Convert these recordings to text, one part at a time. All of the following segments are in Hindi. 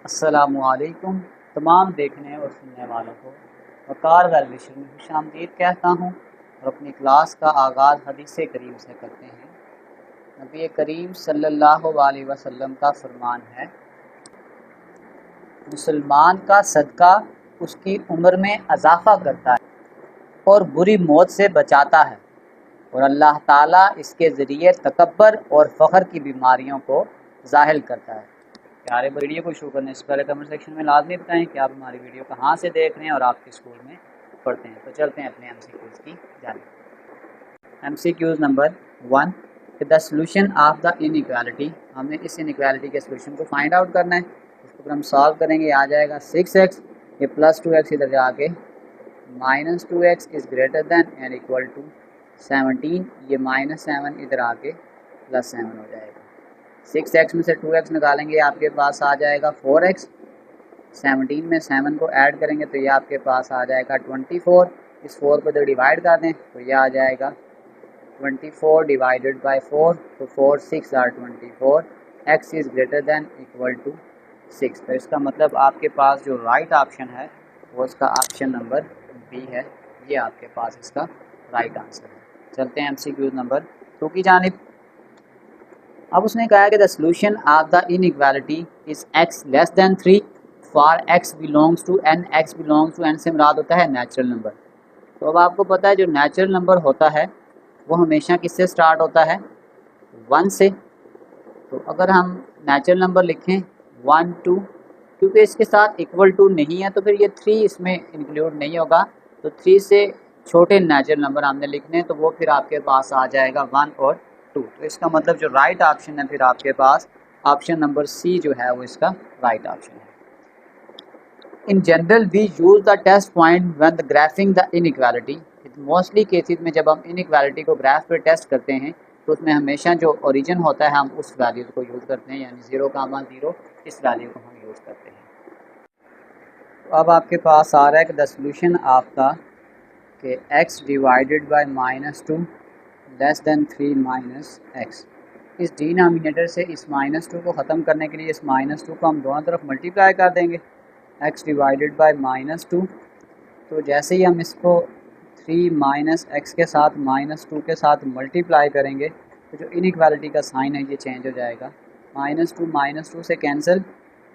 अस्सलामुअलैकुम तमाम देखने और सुनने वालों को वक़ार वैल्यूशन में खुशामदीद कहता हूँ और अपनी क्लास का आगाज़ हदीस करीम से करते हैं। नबी करीम सल्लल्लाहु अलैहि वसल्लम का फरमान है, मुसलमान का सदका उसकी उम्र में इजाफ़ा करता है और बुरी मौत से बचाता है और अल्लाह ताला इसके ज़रिए तकब्बर और फ़ख्र की बीमारियों को ज़ाहिर करता है। प्यारे वीडियो को शुरू करने से पहले कमेंट सेक्शन में लाजमी बताएं कि आप हमारी वीडियो कहाँ से देख रहे हैं और आपके स्कूल में पढ़ते हैं। तो चलते हैं अपने MCQs की जानिब। MCQs number 1, the solution of the inequality. हमें इस इनइक्वालिटी के सोल्यूशन को फाइंड आउट करना है। इसको हम सॉल्व करेंगे, आ जाएगा 6x, ये प्लस 2x इधर जाके minus 2x is greater than and equal to 17, ये -7 इधर आके +7 हो जाएगा। 6x में से 2x निकालेंगे, आपके पास आ जाएगा 4x। 17 में 7 को ऐड करेंगे तो ये आपके पास आ जाएगा 24। इस 4 को जब डिवाइड कर दें तो ये आ जाएगा 24 डिवाइडेड बाय 4, तो 4 6 are 24। x is greater than equal to 6। तो इसका मतलब आपके पास जो राइट ऑप्शन है वो इसका ऑप्शन नंबर बी है। ये आपके पास इसका राइट आंसर है। चलते हैं MCQ नंबर 2 की जानिब। अब उसने कहा कि the solution of the inequality is x less than 3 for x belongs to n, x belongs to n से मुराद होता है नेचुरल नंबर। तो अब आपको पता है जो नेचुरल नंबर होता है वो हमेशा किससे स्टार्ट होता है, 1 से। तो अगर हम नेचुरल नंबर लिखें 1 2, क्योंकि इसके साथ इक्वल टू नहीं है तो फिर ये 3 इसमें इंक्लूड नहीं होगा, तो 3 से छोटे नेचुरल नंबर हमने लिखने हैं तो वो फिर आपके पास आ जाएगा 1 और 2। तो इसका मतलब जो राइट ऑप्शन है फिर आपके पास ऑप्शन नंबर सी जो है वो इसका राइट ऑप्शन है। In general we use the test point when the graphing the inequality. Mostly cases में जब हम इनइक्वालिटी को ग्राफ पे टेस्ट करते हैं तो उसमें हमेशा जो ओरिजिन होता है हम उस वैल्यू को यूज़ करते हैं, यानी 0,0 इस वैल्यू को हम यूज़ करते हैं। तो अब आपके पास आ रहा है कि द सोल्यूशन ऑफ द कि x divided by -2 less than 3 minus x। इस डिनोमिनेटर से इस -2 को ख़त्म करने के लिए इस -2 को हम दोनों तरफ मल्टीप्लाई कर देंगे, x डिवाइडेड बाय -2। तो जैसे ही हम इसको 3 माइनस x के साथ -2 के साथ मल्टीप्लाई करेंगे तो जो इनइक्वालिटी का साइन है ये चेंज हो जाएगा। -2 से cancel,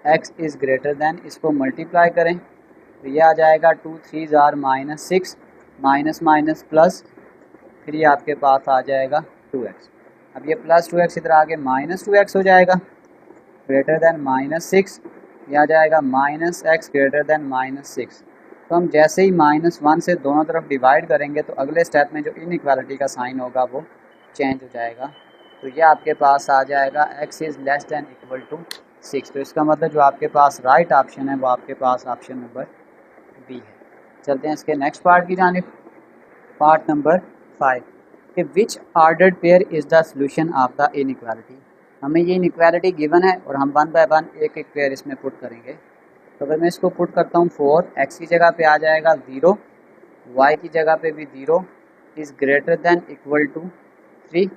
x is greater then, इसको मल्टीप्लाई करें तो ये आ जाएगा 2 3 आर -6, माइनस माइनस प्लस, फिर ये आपके पास आ जाएगा 2x। अब ये प्लस 2x इधर आगे -2x हो जाएगा, ग्रेटर दैन -6, ये आ जाएगा -x ग्रेटर दैन -6। तो हम जैसे ही -1 से दोनों तरफ डिवाइड करेंगे तो अगले स्टेप में जो इनइक्वालिटी का साइन होगा वो चेंज हो जाएगा। तो ये आपके पास आ जाएगा x is less than equal to 6। तो इसका मतलब जो आपके पास राइट ऑप्शन है वो आपके पास ऑप्शन नंबर बी है। चलते हैं इसके नेक्स्ट पार्ट की जानिब। पार्ट नंबर 5 कि which ordered pair is the solution of the inequality. हमें ये इनइक्वालिटी गिवन है और हम 1 बाय 1 एक एक पेयर इसमें पुट करेंगे। तो अगर मैं इसको पुट करता हूँ 4, x की जगह पे आ जाएगा 0, y की जगह पे भी 0, is greater than equal to 3।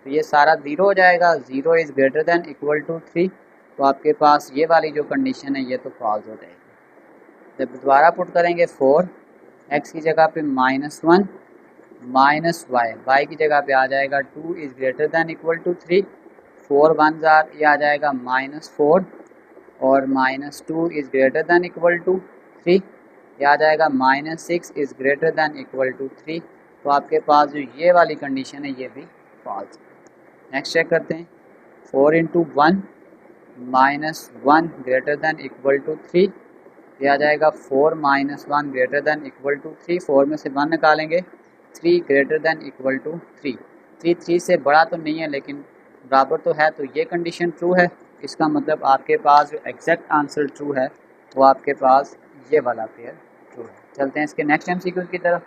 तो ये सारा 0 हो जाएगा, 0 is greater than equal to 3। तो आपके पास ये वाली जो कंडीशन है ये तो फॉल्स हो जाएगी। जब दोबारा पुट करेंगे 4, x की जगह पे -1 माइनस y की जगह पे आ जाएगा 2 is greater than equal to 3। 4 1 ये आ जाएगा -4 और -2 is greater than equal to 3, ये आ जाएगा -6 is greater than equal to 3। तो आपके पास जो ये वाली कंडीशन है ये भी फॉल्स। नेक्स्ट चेक करते हैं, 4 into 1 -1 greater than equal to 3, ये आ जाएगा 4 -1 ग्रेटर दैन इक्वल टू 3। 4 में से 1 निकालेंगे, 3 ग्रेटर दैन इक्वल टू 3। 3 से बड़ा तो नहीं है लेकिन बराबर तो है, तो ये कंडीशन ट्रू है। इसका मतलब आपके पास जो एग्जैक्ट आंसर ट्रू है वो आपके पास ये वाला पेयर ट्रू है। चलते हैं इसके नेक्स्ट MCQ की तरफ।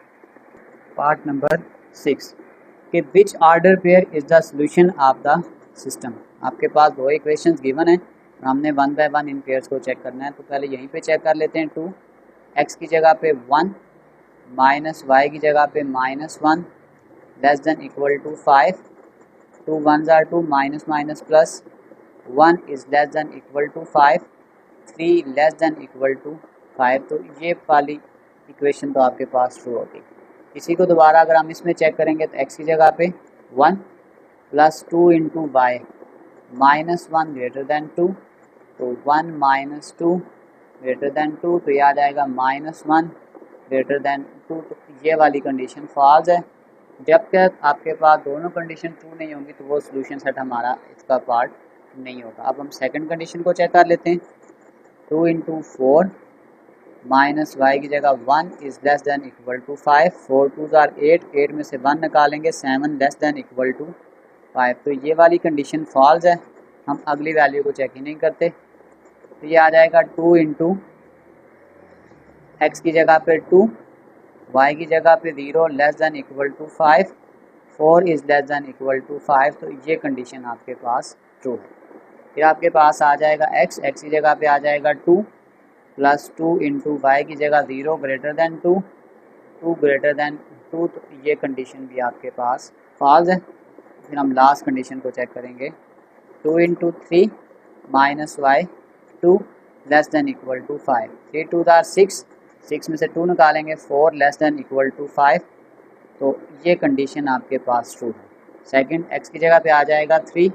पार्ट नंबर 6 कि which order pair is the solution of the system. आपके पास दो इक्वेशंस गिवन है, हमने 1 बाय 1 इन पेयर्स को चेक करना है। तो पहले यहीं पे चेक कर लेते हैं। 2, x की जगह पे 1 माइनस y की जगह पे -1 less than equal to 5। 2 1 2 minus minus plus, 1 is less than equal to 5। 3 less than equal to 5, तो ये वाली इक्वेशन तो आपके पास ट्रू होगी। इसी को दोबारा अगर हम इसमें चेक करेंगे तो x की जगह पे 1 plus 2 into Y minus 1 greater than 2, तो 1 माइनस 2 ग्रेटर देन 2, तो ये आ जाएगा -1 ग्रेटर देन 2, तो ये वाली कंडीशन फॉल्स है। जब तक आपके पास दोनों कंडीशन ट्रू नहीं होंगी तो वो सोल्यूशन सेट हमारा इसका पार्ट नहीं होगा। अब हम सेकंड कंडीशन को चेक कर लेते हैं। 2 इंटू 4 माइनस वाई की जगह 1 is less than equal to 5, 4 2 ज़ार 8, 8 में से 1 निकालेंगे 7 लेस देन इक्वल टू 5, तो ये वाली कंडीशन फॉल्स है। हम अगली वैल्यू को चेक ही नहीं करते, तो ये आ जाएगा 2 इंटू एक्स की जगह पे 2, वाई की जगह पे 0 less than equal to 5, 4 is less than equal to 5, तो ये कंडीशन आपके पास ट्रू है। फिर आपके पास आ जाएगा एक्स की जगह पे आ जाएगा 2 प्लस 2 इंटू वाई की जगह 0 ग्रेटर देन 2, 2 ग्रेटर देन 2, तो ये कंडीशन भी आपके पास फॉल्स है। फिर हम लास्ट कंडीशन को चेक करेंगे। 2 into 3 minus Y 2 less than equal to 5, 3 2 ज़ार 6, 6 में से 2 निकालेंगे 4 लेस देन इक्वल टू 5, तो ये कंडीशन आपके पास ट्रू है। सेकंड एक्स की जगह पे आ जाएगा 3,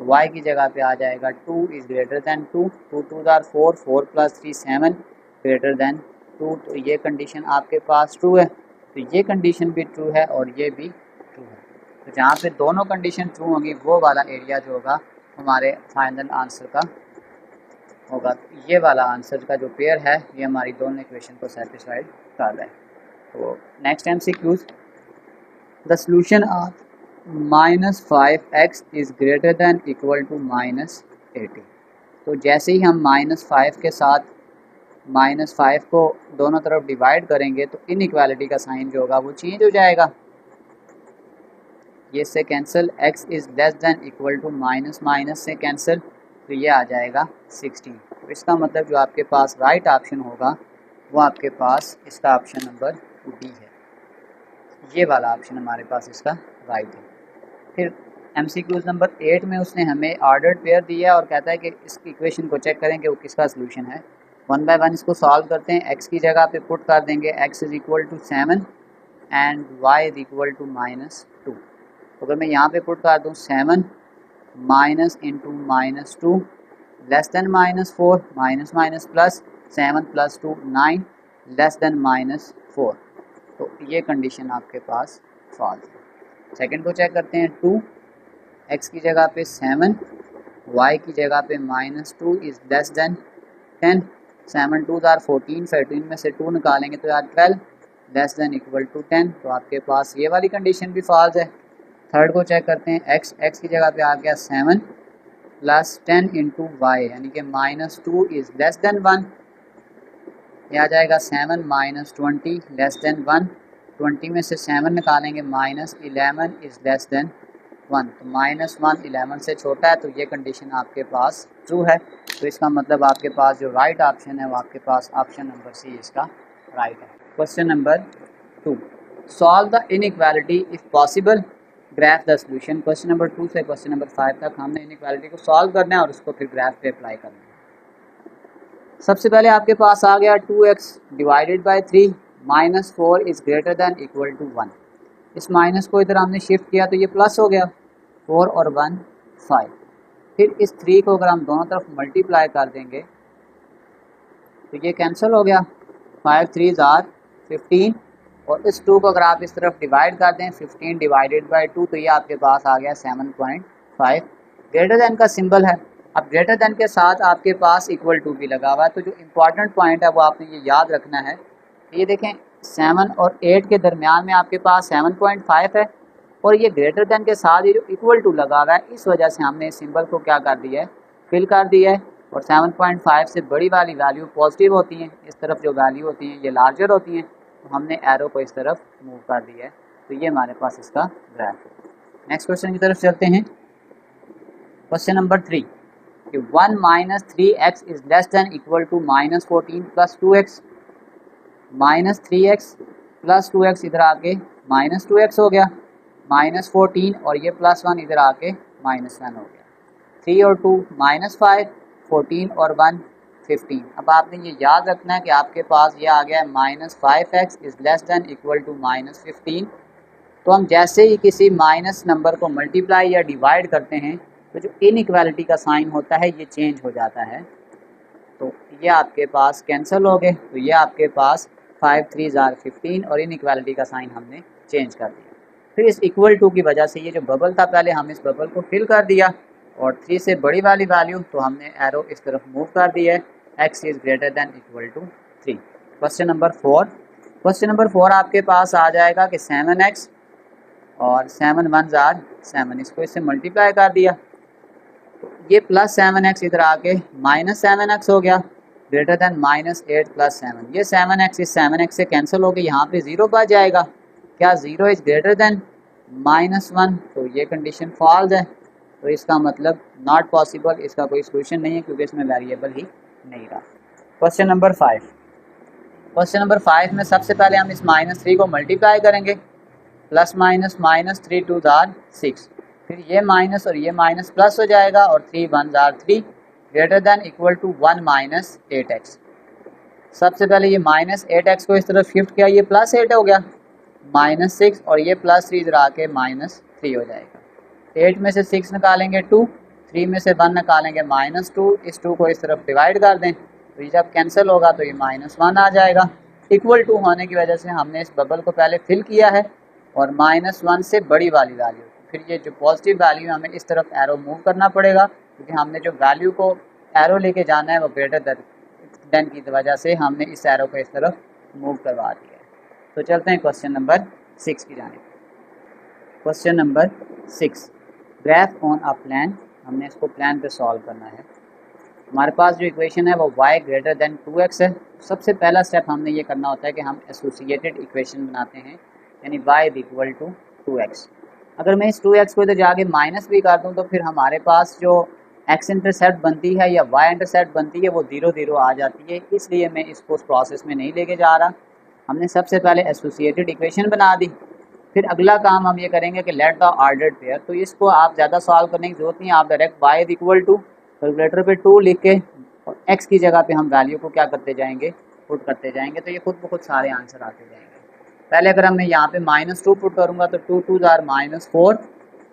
वाई की जगह पे आ जाएगा 2 इज़ ग्रेटर दैन 2, 2 2 ज़ार 4, 4 प्लस 3 7 ग्रेटर दैन 2, तो ये कंडीशन आपके पास ट्रू है। तो ये कंडीशन भी ट्रू है और ये भी ट्रू है। तो जहाँ पे दोनों कंडीशन ट्रू होंगी वो वाला एरिया जो होगा हमारे फाइनल आंसर का होगा। तो ये वाला आंसर का जो पेयर है ये हमारी दोनों इक्वेशन को सेटिस्फाइड कर रहा है। तो next MCQs, the solution of -5x is greater than equal to -80। तो जैसे ही हम -5 के साथ -5 को दोनों तरफ डिवाइड करेंगे तो इनइक्वालिटी का साइन जो होगा वो चेंज हो जाएगा। ये से cancel, x is less than equal to minus से कैंसिल, तो ये आ जाएगा 16। तो इसका मतलब जो आपके पास राइट ऑप्शन होगा वो आपके पास इसका ऑप्शन नंबर डी है। ये वाला ऑप्शन हमारे पास इसका राइट है। फिर MCQs नंबर 8 में उसने हमें ऑर्डर्ड पेयर दिया और कहता है कि इस इक्वेशन को चेक करें कि वो किसका सोल्यूशन है। 1 बाय 1 इसको सॉल्व करते हैं। x की जगह पे पुट कर देंगे x is equal to 7 and y is equal to -2। तो अगर मैं यहाँ पे पुट कर दूँ 7 minus into -2 less then -4, minus plus 7 plus 2 9 less than -4, तो ये कंडीशन आपके पास फॉल्स है। सेकंड को चेक करते हैं। 2 x की जगह पे 7, y की जगह पे -2 इज़ लेस देन 10, 7 2 ज़ार 14, 14 में से 2 निकालेंगे तो यार 12 लेस देन इक्वल टू 10, तो आपके पास ये वाली कंडीशन भी फॉल्स है। थर्ड को चेक करते हैं। x की जगह पे आ गया 7 प्लस 10 इंटू वाई यानी कि -2 इज़ लेस देन 1, यह आ जाएगा 7 माइनस 20 लेस देन 1, 20 में से 7 निकालेंगे -11 इज़ लेस देन 1, तो -1 11 से छोटा है, तो ये कंडीशन आपके पास ट्रू है। तो इसका मतलब आपके पास जो राइट ऑप्शन है वो आपके पास ऑप्शन नंबर सी इसका राइट है। Question number 2, solve the inequality if possible, graph the solution. Question number 2 से क्वेश्चन नंबर 5 तक हमने इनइक्वालिटी को सॉल्व करना है और उसको फिर ग्राफ पे अप्लाई करना है। सबसे पहले आपके पास आ गया 2x divided by 3 -4 is greater than equal to 1। इस माइनस को इधर हमने शिफ्ट किया तो ये प्लस हो गया, 4 और 1 5। फिर इस 3 को अगर हम दोनों तरफ मल्टीप्लाई कर देंगे तो ये कैंसिल हो गया, 5 3 ज़ार 15, और इस 2 को अगर आप इस तरफ डिवाइड कर दें 15 डिवाइडेड बाई 2 तो ये आपके पास आ गया 7.5। ग्रेटर दैन का सिंबल है। अब ग्रेटर दैन के साथ आपके पास इक्वल टू भी लगा हुआ है, तो जो इम्पॉर्टेंट पॉइंट है वो आपने ये याद रखना है। ये देखें 7 और 8 के दरमियान में आपके पास 7.5 है और ये ग्रेटर दैन के साथ ये जो इक्वल टू लगा हुआ है, इस वजह से हमने इस सिंबल को क्या कर दिया है, फिल कर दिया है। और 7.5 से बड़ी वाली वैल्यू पॉजिटिव होती हैं, इस तरफ जो वैल्यू होती हैं ये लार्जर होती हैं, तो हमने एरो को इस तरफ मूव कर दिया है। तो ये हमारे पास इसका ग्राफ है। नेक्स्ट क्वेश्चन की तरफ चलते हैं। क्वेश्चन नंबर 3 कि 1 minus 3x is less than equal to -14 plus 2x, -3x plus 2x इधर आके -2x हो गया, -14 और ये +1 इधर आके -1 हो गया, 3 और 2 -5, 14 और 1 15। अब आपने ये याद रखना है कि आपके पास ये आ गया है -5x is less than equal to -15। तो हम जैसे ही किसी माइनस नंबर को मल्टीप्लाई या डिवाइड करते हैं तो जो इनइक्वालिटी का साइन होता है ये चेंज हो जाता है। तो ये आपके पास कैंसिल हो गए, तो ये आपके पास 5 3 आर 15 और इनइक्वालिटी का साइन हमने चेंज कर दिया। फिर इस इक्वल टू की वजह से ये जो बबल था पहले हम इस बबल को फिल कर दिया और 3 से बड़ी वाली वैल्यू तो हमने एरो इस तरफ मूव कर दिया है, x is greater than equal to 3। Question number 4। Question number 4 आपके पास आ जाएगा कि 7x और 7 1 आर 7, इसको इससे मल्टीप्लाई कर दिया तो ये +7x इधर आके -7x हो गया ग्रेटर दैन -8 + 7। ये 7x इस 7x से कैंसिल हो गया, यहाँ पे 0 बच जाएगा। क्या 0 इज़ ग्रेटर दैन -1? तो ये कंडीशन फॉल्स है, तो इसका मतलब नॉट पॉसिबल, इसका कोई सोल्यूशन नहीं है क्योंकि इसमें वेरिएबल ही नहीं रहा। Question number 5। क्वेश्चन नंबर 5 में सबसे पहले हम इस -3 को मल्टीप्लाई करेंगे, प्लस माइनस -3 2 आर 6, फिर ये माइनस और ये माइनस प्लस हो जाएगा और 3 1 are 3 greater than equal to 1 -8x। सबसे पहले ये -8x को इस तरफ शिफ्ट किया, ये +8 हो गया, -6 और ये +3 इधर आके -3 हो जाएगा। 8 में से 6 निकालेंगे 2, 3 में से 1 निकालेंगे -2, इस 2 को इस तरफ डिवाइड कर दें तो ये जब कैंसिल होगा तो ये -1 आ जाएगा। इक्वल टू होने की वजह से हमने इस बबल को पहले फिल किया है और -1 से बड़ी वाली वैल्यू, फिर ये जो पॉजिटिव वैल्यू हमें इस तरफ एरो मूव करना पड़ेगा क्योंकि हमने जो वैल्यू को एरो लेके जाना है वो ग्रेटर देन की वजह से हमने इस एरो को इस तरफ मूव करवा दिया है। तो चलते हैं क्वेश्चन नंबर 6 की जानिब। Question number 6, graph on a plan. हमने इसको प्लान पे सॉल्व करना है। हमारे पास जो इक्वेशन है वो y ग्रेटर देन 2x है। सबसे पहला स्टेप हमने ये करना होता है कि हम एसोसिएटेड इक्वेशन बनाते हैं, यानी y इक्वल टू 2x। अगर मैं इस 2x को इधर जाके माइनस भी कर दूं तो फिर हमारे पास जो x इंटरसेप्ट बनती है या y इंटरसेप्ट बनती है वो 0 0 आ जाती है, इसलिए मैं इसको उस प्रोसेस में नहीं लेके जा रहा। हमने सबसे पहले एसोसिएटेड इक्वेशन बना दी, फिर अगला काम हम ये करेंगे कि लेट द ऑर्डर्ड पेयर। तो इसको आप ज़्यादा सॉल्व करने की जरूरत नहीं है, आप direct y equal to calculator पे 2 लिख के और x की जगह पे हम वैल्यू को क्या करते जाएंगे, पुट करते जाएंगे, तो ये खुद ब खुद सारे आंसर आते जाएंगे। पहले अगर मैं यहाँ पे -2 पुट करूँगा तो 2 2 आर -4,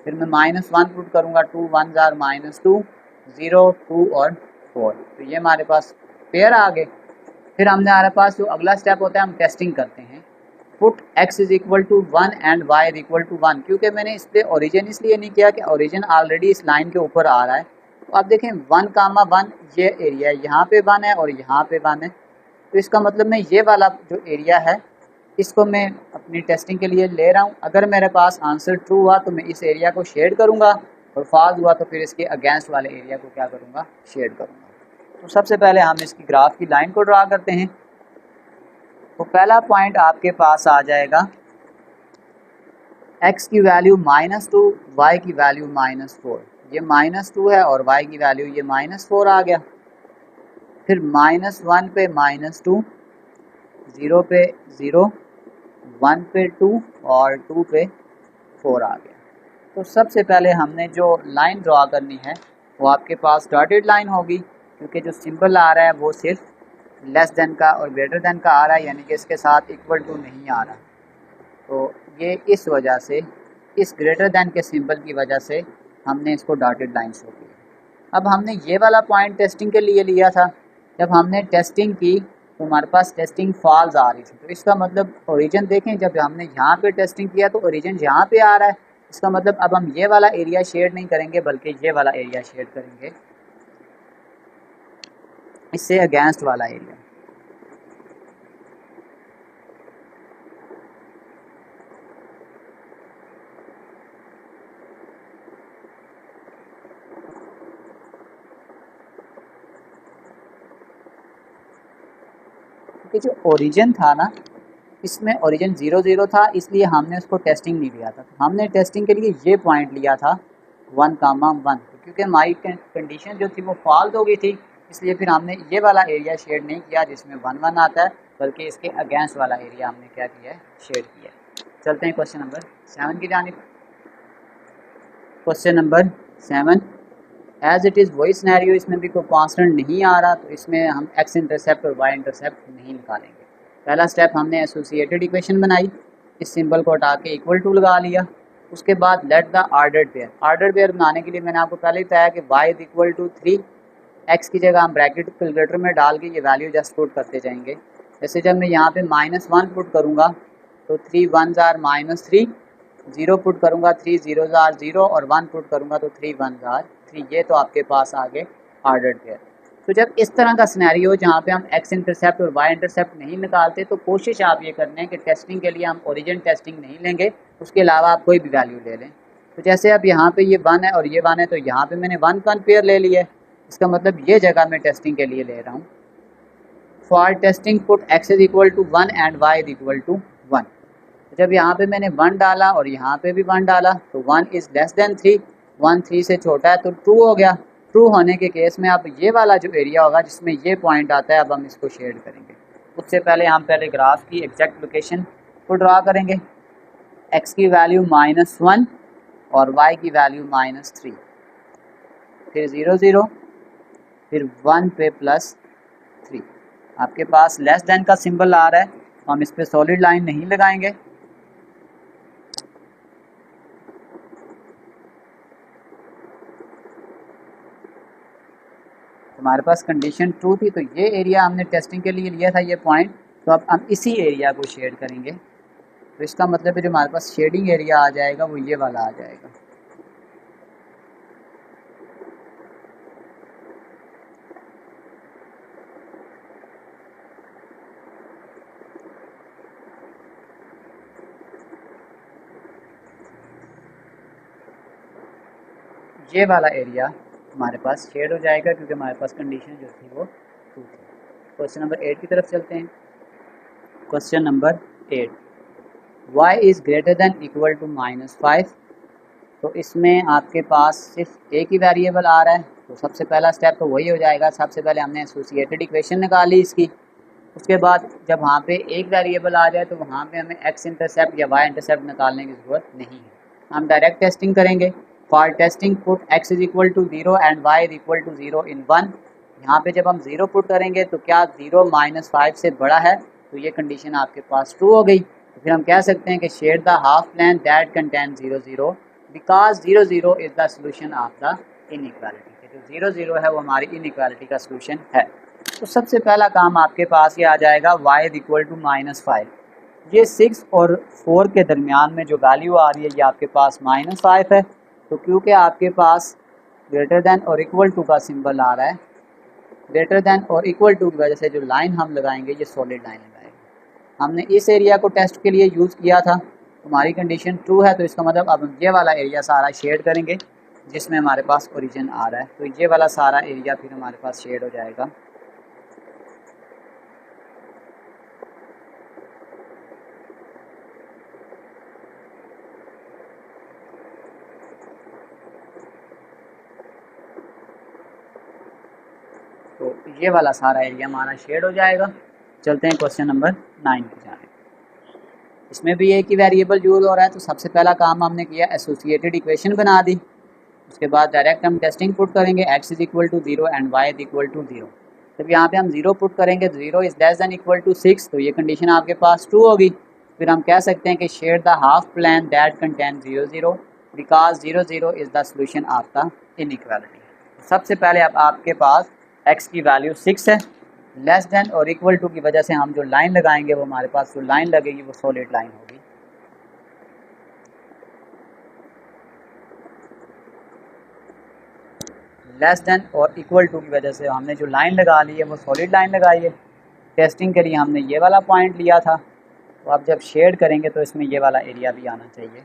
फिर मैं -1 पुट करूँगा 2 1 आर -2 0 2 और 4, तो ये हमारे पास पेयर आ गए। फिर हमने हमारे पास जो अगला स्टेप होता है हम टेस्टिंग करते हैं, put x is equal to 1 and y is equal to 1, क्योंकि मैंने इस पर ओरिजिन इसलिए नहीं किया कि ओरिजिन ऑलरेडी इस लाइन के ऊपर आ रहा है। तो आप देखें 1, ये एरिया यहाँ पे 1 है और यहाँ पे 1 है, तो इसका मतलब मैं ये वाला जो एरिया है इसको मैं अपनी टेस्टिंग के लिए ले रहा हूँ। अगर मेरे पास आंसर ट्रू हुआ तो मैं इस एरिया को शेड करूँगा और फॉल्स हुआ तो फिर इसके अगेंस्ट वाले एरिया को क्या करूँगा, शेड करूँगा। तो सबसे पहले हम इसकी ग्राफ की लाइन को ड्रा करते हैं। तो पहला पॉइंट आपके पास आ जाएगा x की वैल्यू -2, y की वैल्यू -4, ये -2 है और y की वैल्यू ये -4 आ गया। फिर -1 पे -2, 0 पे 0, 1 पे 2 और 2 पे 4 आ गया। तो सबसे पहले हमने जो लाइन ड्रा करनी है वो आपके पास डॉटेड लाइन होगी, क्योंकि जो सिंबल आ रहा है वो सिर्फ लेस देन का और ग्रेटर देन का आ रहा है, यानी कि इसके साथ इक्वल टू नहीं आ रहा। तो ये इस वजह से, इस ग्रेटर देन के सिंबल की वजह से हमने इसको डॉटेड लाइन शो किया। अब हमने ये वाला पॉइंट टेस्टिंग के लिए लिया था, जब हमने टेस्टिंग की तो हमारे पास टेस्टिंग फॉल्स आ रही थी, तो इसका मतलब ओरिजिन देखें, जब हमने यहाँ पे टेस्टिंग किया तो ओरिजिन यहाँ पे आ रहा है, इसका मतलब अब हम ये वाला एरिया शेड नहीं करेंगे बल्कि ये वाला एरिया शेड करेंगे, इससे अगेंस्ट वाला एरिया। कि जो ओरिजिन था ना, इसमें ओरिजिन 0 0 था, इसलिए हमने उसको टेस्टिंग नहीं लिया था। हमने टेस्टिंग के लिए ये पॉइंट लिया था 1, 1, क्योंकि हमारी कंडीशन जो थी वो फॉल्स हो गई थी, इसलिए फिर हमने ये वाला एरिया शेड नहीं किया जिसमें 1 1 आता है, बल्कि इसके अगेंस्ट वाला एरिया हमने क्या किया है, शेड किया। चलते हैं क्वेश्चन नंबर 7 की जानिब। Question number 7, as it is वही सिनेरियो, इसमें भी कोई कांस्टेंट नहीं आ रहा, तो इसमें हम एक्स इंटरसेप्ट और वाई इंटरसेप्ट नहीं निकालेंगे। पहला स्टेप हमने एसोसिएटेड इक्वेशन बनाई, इस सिंबल को हटा के इक्वल टू लगा लिया। उसके बाद लेट द आर्डर्ड पेयर, आर्डर्ड पेयर बनाने के लिए मैंने आपको पहले ही बताया कि y is equal to 3, x की जगह हम ब्रैकेट कैलकुलेटर में डाल के ये वैल्यू जस्ट पुट करते जाएंगे। जैसे जब मैं यहाँ पे -1 पुट करूँगा तो 3 1s आर -3, 0 पुट करूँगा 3 0s आर 0 और 1 पुट करूँगा तो 3 1s आर 3। ये तो आपके पास आ गए आर्डर्ड पेयर। तो जब इस तरह का सिनेरियो हो जहाँ पे हम एक्स इंटरसेप्ट और वाई इंटरसेप्ट नहीं निकालते, तो कोशिश आप ये करने हैं कि टेस्टिंग के लिए हम ओरिजिन टेस्टिंग नहीं लेंगे, उसके अलावा आप कोई भी वैल्यू ले लें। तो जैसे अब यहाँ पे ये 1 है और ये 1 है, तो यहाँ पे मैंने 1 पेयर ले लिया है, इसका मतलब ये जगह मैं टेस्टिंग के लिए ले रहा हूँ। For testing put x is equal to 1 and y is equal to 1। जब यहाँ पे मैंने 1 डाला और यहाँ पे भी 1 डाला तो 1 इज़ लेस देन 3, 1 3 से छोटा है तो ट्रू हो गया। ट्रू होने के केस में अब ये वाला जो एरिया होगा जिसमें ये पॉइंट आता है, अब हम इसको शेड करेंगे। उससे पहले हम पहले ग्राफ की एग्जैक्ट लोकेशन को ड्रा करेंगे। x की वैल्यू -1 और y की वैल्यू -3, फिर 0 0, फिर 1 पे +3। आपके पास लेस देन का सिंबल आ रहा है, तो हम इस पर सॉलिड लाइन नहीं लगाएंगे। हमारे पास कंडीशन ट्रू थी, तो ये एरिया हमने टेस्टिंग के लिए लिया था ये पॉइंट, तो अब हम इसी एरिया को शेड करेंगे। तो इसका मतलब है जो हमारे पास शेडिंग एरिया आ जाएगा वो ये वाला आ जाएगा। ये वाला एरिया हमारे पास शेड हो जाएगा क्योंकि हमारे पास कंडीशन जो थी वो ट्रू थी। क्वेश्चन नंबर 8 की तरफ चलते हैं। Question number 8, y is greater than equal to -5। तो इसमें आपके पास सिर्फ एक ही वेरिएबल आ रहा है, तो सबसे पहला स्टेप तो वही हो जाएगा। सबसे पहले हमने एसोसिएटेड इक्वेशन निकाली इसकी। उसके बाद जब वहाँ पे एक वेरिएबल आ जाए तो वहाँ पे हमें एक्स इंटरसेप्ट या वाई इंटरसेप्ट निकालने की ज़रूरत नहीं है, हम डायरेक्ट टेस्टिंग करेंगे। For testing put x is equal to 0 and y is equal to 0 in 1। यहाँ पे जब हम 0 पुट करेंगे तो क्या 0 -5 से बड़ा है, तो ये कंडीशन आपके पास ट्रू हो गई। तो फिर हम कह सकते हैं कि shade the half plane that contain 0 0 because 0 0 is the solution of the inequality. जो 0 0 है वो हमारी इनइक्वालिटी का सोल्यूशन है। तो सबसे पहला काम आपके पास ये आ जाएगा y इज इक्वल टू -5। ये 6 और 4 के दरमियान में जो वैल्यू आ रही है ये आपके पास -5 है। तो क्योंकि आपके पास ग्रेटर देन और इक्वल टू का सिंबल आ रहा है, ग्रेटर देन और इक्वल टू की वजह से जो लाइन हम लगाएंगे ये सॉलिड लाइन लगाएंगे। हमने इस एरिया को टेस्ट के लिए यूज़ किया था, हमारी कंडीशन ट्रू है, तो इसका मतलब अब हम ये वाला एरिया सारा शेड करेंगे जिसमें हमारे पास ओरिजिन आ रहा है। तो ये वाला सारा एरिया फिर हमारे पास शेड हो जाएगा। तो ये वाला सारा एरिया हमारा शेड हो जाएगा। चलते हैं क्वेश्चन नंबर 9 की जाने। इसमें भी एक ही वेरिएबल यूज हो रहा है, तो सबसे पहला काम हमने किया एसोसिएटेड इक्वेशन बना दी। उसके बाद डायरेक्ट हम टेस्टिंग पुट करेंगे x is equal to 0 and y is equal to 0। जब यहाँ पे हम 0 पुट करेंगे 0 is less than equal to 6, तो ये कंडीशन आपके पास ट्रू होगी। फिर हम कह सकते हैं कि shade the half plane that contain 0 0 because 0 0 is the solution of the inequality. सबसे पहले अब आपके पास x की वैल्यू 6 है, लेस देन और इक्वल टू की वजह से हम जो लाइन लगाएंगे वो हमारे पास जो लाइन लगेगी वो सॉलिड लाइन होगी। लेस देन और इक्वल टू की वजह से हमने जो लाइन लगा ली है वो सॉलिड लाइन लगाई है। टेस्टिंग के लिए हमने ये वाला पॉइंट लिया था, तो अब जब शेड करेंगे तो इसमें ये वाला एरिया भी आना चाहिए।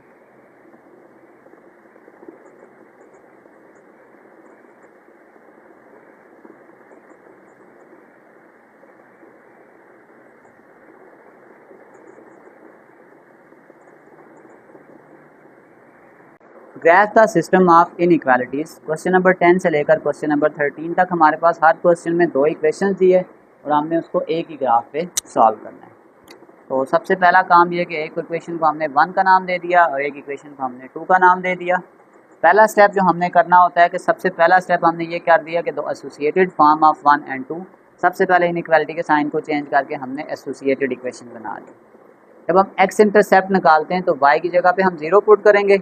Graph the system of inequalities. Question number 10 से लेकर क्वेश्चन नंबर 13 तक हमारे पास हर क्वेश्चन में 2 इक्वेशन दिए और हमने उसको एक ही ग्राफ पे सॉल्व करना है। तो सबसे पहला काम ये कि एक इक्वेशन को हमने 1 का नाम दे दिया और एक इक्वेशन को हमने 2 का नाम दे दिया। पहला स्टेप जो हमने करना होता है कि सबसे पहला स्टेप हमने ये कर दिया कि दो एसोसिएटेड फॉर्म ऑफ 1 एंड 2, सबसे पहले इनइक्वालिटी के साइन को चेंज करके हमने एसोसिएटेड इक्वेशन बना ली। जब हम एक्स इंटरसेप्ट निकालते हैं तो वाई की जगह पे हम 0 पुट करेंगे।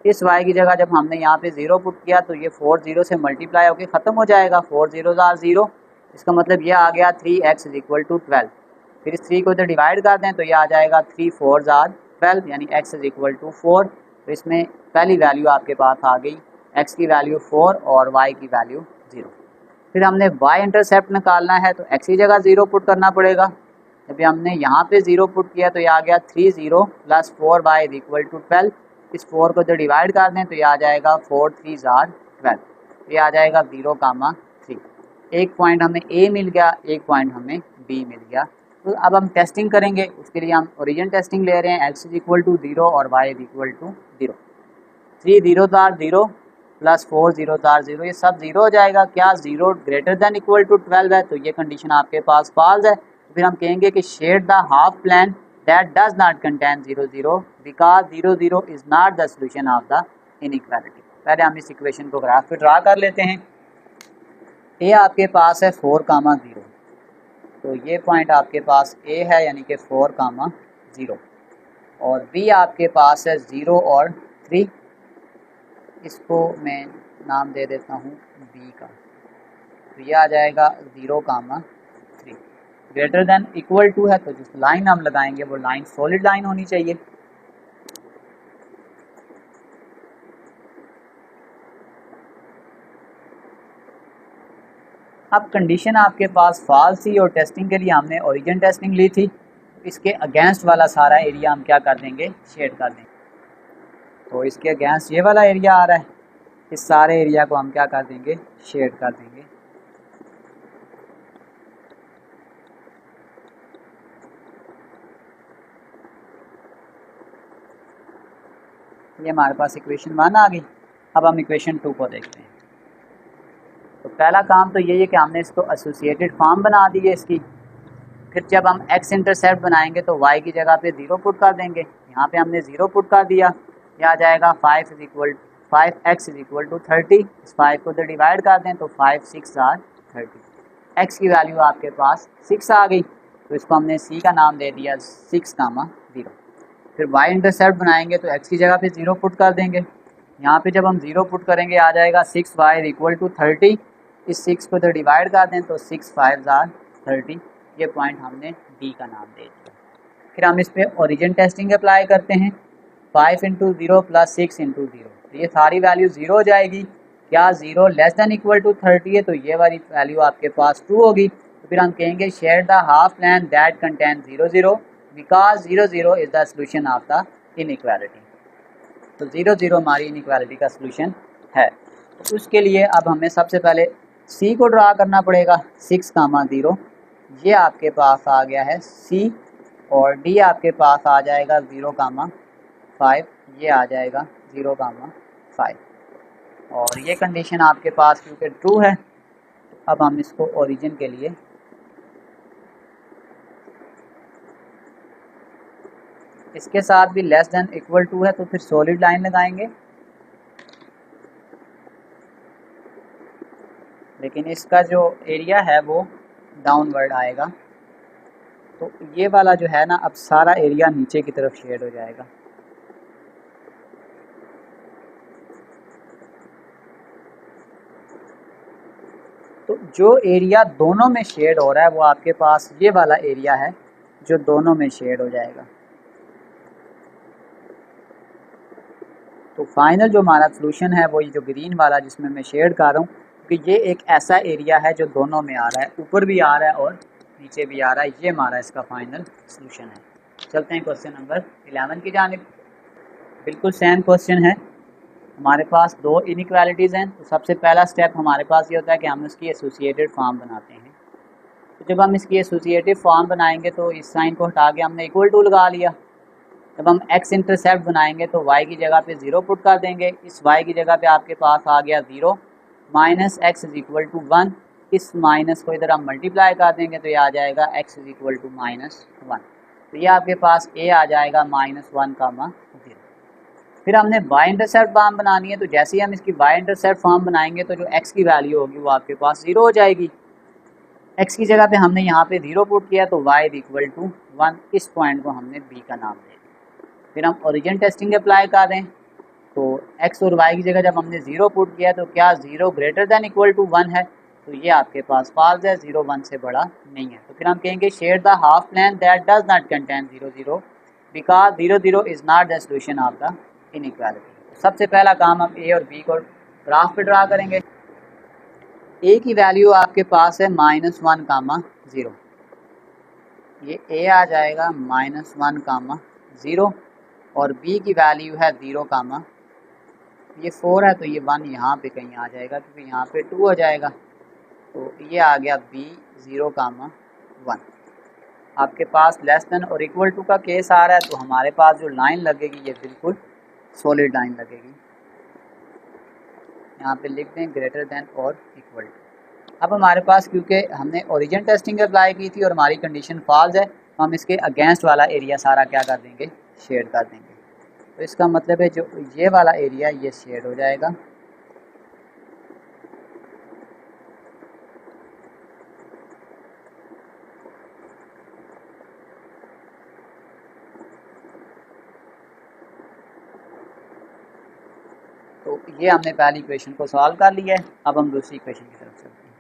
इस वाई की जगह जब हमने यहाँ पे 0 पुट किया तो ये 4 0 से मल्टीप्लाई होकर ख़त्म हो जाएगा। 4 0 आर 0, इसका मतलब ये आ गया 3x इज इक्वल टू 12। फिर इस 3 को इधर डिवाइड कर दें तो ये आ जाएगा 3 4 आर 12, यानी x इज इक्वल टू 4। तो इसमें पहली वैल्यू आपके पास आ गई, x की वैल्यू 4 और y की वैल्यू 0। फिर हमने y इंटरसेप्ट निकालना है तो x की जगह 0 पुट करना पड़ेगा। जब हमने यहाँ पे 0 पुट किया तो ये आ गया 3 0 plus 4y is equal to 12। इस 4 को इधर डिवाइड कर दें तो ये आ जाएगा 4 3 आर 12, ये आ जाएगा 0,3। एक पॉइंट हमें a मिल गया, एक पॉइंट हमें b मिल गया। तो अब हम टेस्टिंग करेंगे, उसके लिए हम ओरिजिन टेस्टिंग ले रहे हैं। x इज इक्वल टू 0 और y is equal to 0। 3 0 are 0 plus 4 0 are 0, ये सब 0 हो जाएगा। क्या 0 ग्रेटर देन इक्वल टू 12 है? तो ये कंडीशन आपके पास फॉल्स है। तो फिर हम कहेंगे कि shade the half plane that does not contain 0 0 because 0 0 is not the solution of the inequality. पहले हम इस इक्वेशन को ग्राफ पे ड्रा कर लेते हैं। ए आपके पास है 4, 0, तो ये पॉइंट आपके पास ए है यानी कि 4, 0, और बी आपके पास है 0 और 3। इसको मैं नाम दे देता हूँ बी का, तो ये आ जाएगा 0, 3। ग्रेटर देन इक्वल टू है तो जिस लाइन हम लगाएंगे वो लाइन सॉलिड लाइन होनी चाहिए। अब कंडीशन आपके पास फॉल्स थी और टेस्टिंग के लिए हमने ओरिजिन टेस्टिंग ली थी। इसके अगेंस्ट वाला सारा एरिया हम क्या कर देंगे, शेड कर देंगे। तो इसके अगेंस्ट ये वाला एरिया आ रहा है, इस सारे एरिया को हम क्या कर देंगे, शेड कर देंगे। ये हमारे पास इक्वेशन 1 आ गई। अब हम इक्वेशन 2 को देखते हैं। तो पहला काम तो यही है कि हमने इसको एसोसिएटेड फॉर्म बना दी है इसकी। फिर जब हम x इंटरसेप्ट बनाएंगे तो y की जगह पे 0 पुट कर देंगे। यहाँ पे हमने 0 पुट कर दिया, यह आ जाएगा 5x इज इक्वल टू 30। इस 5 को इधर डिवाइड कर दें तो 5 6 आर 30। x की वैल्यू आपके पास 6 आ गई, तो इसको हमने c का नाम दे दिया 6, 0। फिर y इंटरसेप्ट बनाएंगे तो x की जगह पे 0 पुट कर देंगे। यहाँ पे जब हम 0 पुट करेंगे आ जाएगा 6y इज इक्वल टू 30। इस 6 को इधर डिवाइड कर दें तो 6 5 आर 30। ये पॉइंट हमने D का नाम दे दिया। फिर हम इस पर ओरिजिन टेस्टिंग अप्लाई करते हैं। 5 इंटू 0 प्लस 6 इंटू 0, तो ये सारी वैल्यू 0 हो जाएगी। क्या 0 लेस देन इक्वल टू 30 है? तो ये वाली वैल्यू आपके पास 2 होगी। तो फिर हम कहेंगे shade the half plane that contain 0 0 because 0 0 is the solution of the inequality. तो 0 0 हमारी इनइक्वालिटी का सोल्यूशन है। तो उसके लिए अब हमें सबसे पहले C को ड्रा करना पड़ेगा। 6, 0, ये आपके पास आ गया है C, और D आपके पास आ जाएगा 0, 5, ये आ जाएगा 0, 5, और ये कंडीशन आपके पास क्योंकि ट्रू है। अब हम इसको ओरिजिन के लिए इसके साथ भी लेस देन इक्वल टू है तो फिर सॉलिड लाइन लगाएंगे, लेकिन इसका जो एरिया है वो डाउनवर्ड आएगा। तो ये वाला जो है ना, अब सारा एरिया नीचे की तरफ शेड हो जाएगा। तो जो एरिया दोनों में शेड हो रहा है वो आपके पास ये वाला एरिया है जो दोनों में शेड हो जाएगा। तो फाइनल जो हमारा सोल्यूशन है वो ये जो ग्रीन वाला जिसमें मैं शेड कर रहा हूँ, क्योंकि ये एक ऐसा एरिया है जो दोनों में आ रहा है, ऊपर भी आ रहा है और नीचे भी आ रहा है। ये हमारा इसका फाइनल सोल्यूशन है। चलते हैं क्वेश्चन नंबर 11 की जानिब। बिल्कुल सेम क्वेश्चन है। हमारे पास दो इनइक्वालिटीज़ हैं। तो सबसे पहला स्टेप हमारे पास ये होता है कि हम इसकी एसोसिएटेड फॉर्म बनाते हैं। तो जब हम इसकी एसोसिएटिव फॉर्म बनाएंगे तो इस साइन को हटा के हमने इक्वल टू लगा लिया। जब हम x इंटरसेप्ट बनाएंगे तो y की जगह पे 0 पुट कर देंगे। इस y की जगह पे आपके पास आ गया 0, minus x is equal to 1। इस माइनस को इधर हम मल्टीप्लाई कर देंगे तो ये आ जाएगा x इज इक्वल टू -1। तो ये आपके पास a आ जाएगा -1, 0। फिर हमने वाई इंटरसेप्ट फॉर्म बनानी है, तो जैसे ही हम इसकी वाई इंटरसेप्ट फॉर्म बनाएंगे तो जो एक्स की वैल्यू होगी वो आपके पास 0 हो जाएगी। एक्स की जगह पे हमने यहाँ पे 0 पुट किया तो y इक्वल टू 1, इस पॉइंट को हमने b का नाम दे दिया। फिर हम ओरिजिन टेस्टिंग अप्लाई कर दें तो x और y की जगह जब हमने 0 पुट किया तो क्या 0 ग्रेटर दैन इक्वल टू 1 है, तो ये आपके पास फॉल्स है, 0 1 से बड़ा नहीं है। तो फिर हम कहेंगे share the half plane that does not contain 0 0 because 0 0 is not the solution of the inequality. सबसे पहला काम हम a और b को ग्राफ पे ड्रा करेंगे। a की वैल्यू आपके पास है -1, 0, ये a आ जाएगा -1, 0, और b की वैल्यू है 0, ये 4 है तो ये 1 यहाँ पे कहीं आ जाएगा क्योंकि यहाँ पे 2 हो जाएगा, तो ये आ गया b 0, 1। आपके पास लेस देन और इक्वल टू का केस आ रहा है तो हमारे पास जो लाइन लगेगी ये बिल्कुल सॉलिड लाइन लगेगी। यहाँ पे लिख दें ग्रेटर देन और इक्वल टू। अब हमारे पास क्योंकि हमने ओरिजिन टेस्टिंग अप्लाई की थी और हमारी कंडीशन फॉल्स है, तो हम इसके अगेंस्ट वाला एरिया सारा क्या कर देंगे, शेड कर देंगे। तो इसका मतलब है जो ये वाला एरिया ये शेड हो जाएगा। तो ये हमने पहली इक्वेशन को सॉल्व कर लिया है। अब हम दूसरी इक्वेशन की तरफ चलते हैं।